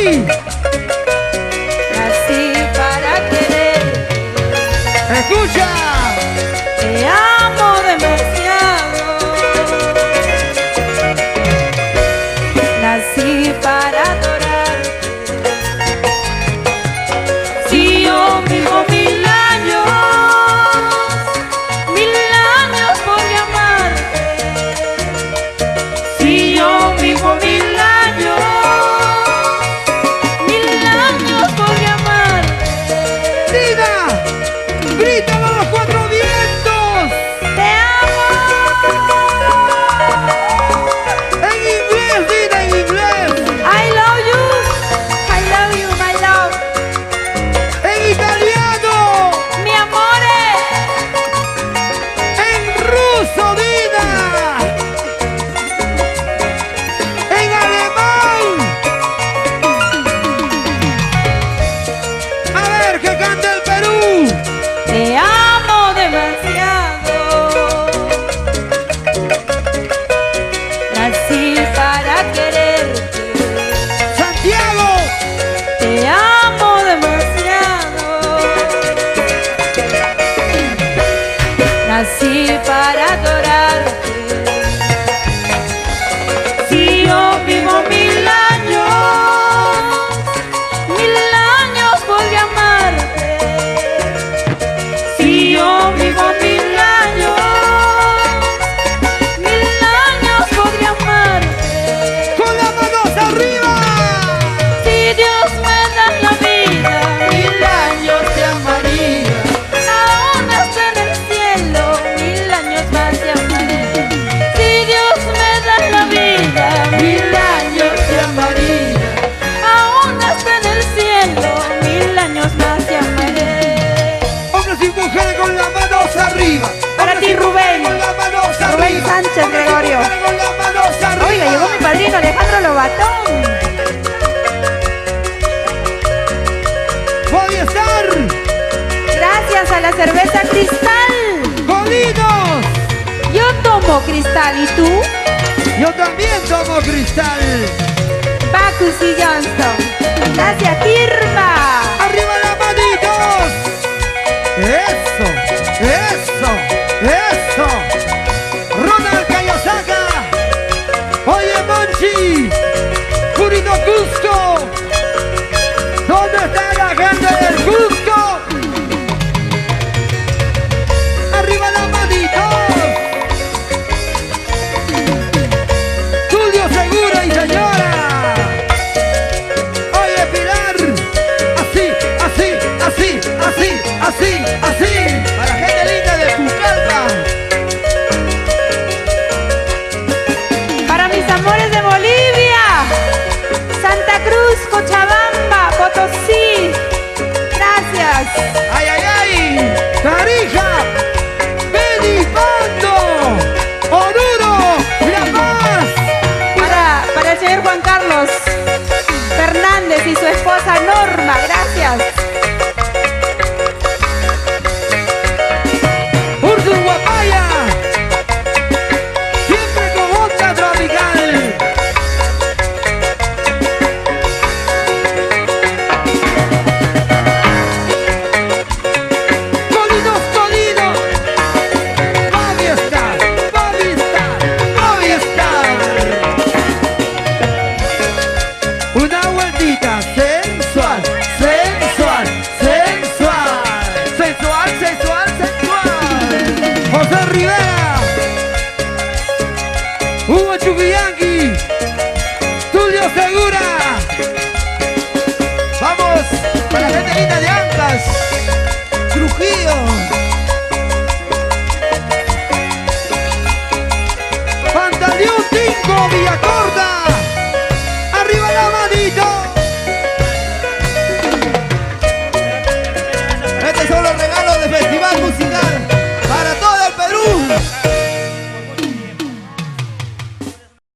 Moni. Nací para querer. Escucha. Te amo demasiado. Nací para adorarte. Si yo vivo 1000 años por amarte. Si yo vivo 1000 años por amarte. Dina, grítalo a los 4 vientos. Te amo. En inglés, Dina, en inglés. I love you, my love. En italiano. Mi amore. En ruso, Dina. En alemán. A ver, que cante el Perú. Te amo demasiado. Nací para quererte. Santiago. Te amo demasiado. Nací para adorarte. Si yo vivo 1000 años podré amarte. Si yo vivo 1000 años podré amarte. Con las manos arriba. Si Dios me da la vida, 1000 años te amaría. Aún hasta en el cielo, 1000 años más te amaré. Si Dios me da la vida, 1000 años te amaría. Aún hasta en el cielo, 1000 años más te amaré. Hombres y mujeres con las manos arriba. Para Hombres ti, y mujeres Rubén. con las manos arriba. Rubén Sánchez Hombres y Gregorio. mujeres con las manos arriba. Oiga, llegó mi padrino Alejandro Lobatón. Movistar. Gracias a la cerveza Cristal. Colinos. Yo tomo Cristal, ¿y tú? Yo también tomo Cristal. Bacchus y Johnston. Gracias, Irma. Arriba las manitos. Eso, eso, eso. Ronald Kayosaka. Oye, Monchi. Purito Cusco. ¿Dónde está la gente del Cusco? Arriba las manitos. Tulio Segura y señora. Oye, Pilar. Así, así, así, así, así, así. Para la gente linda de Pucallpa. Para mis amores de Bolivia. Santa Cruz, Cochabamba, Potosí. Gracias. ¡Ay, ay, ay! ¡Tarija! ¡Benipando! ¡Oruro! ¡La Paz! Para el señor Juan Carlos Fernández y su esposa Norma. Gracias. ¡Ursus Guapaya! ¡Siempre con onda tropical! ¡Colinos, colinos! ¡Movistar! ¡Movistar! ¡Movistar! Una vueltita sensual, sensual, sensual, sensual, sensual, sensual. José Rivera, Hugo Chubillán.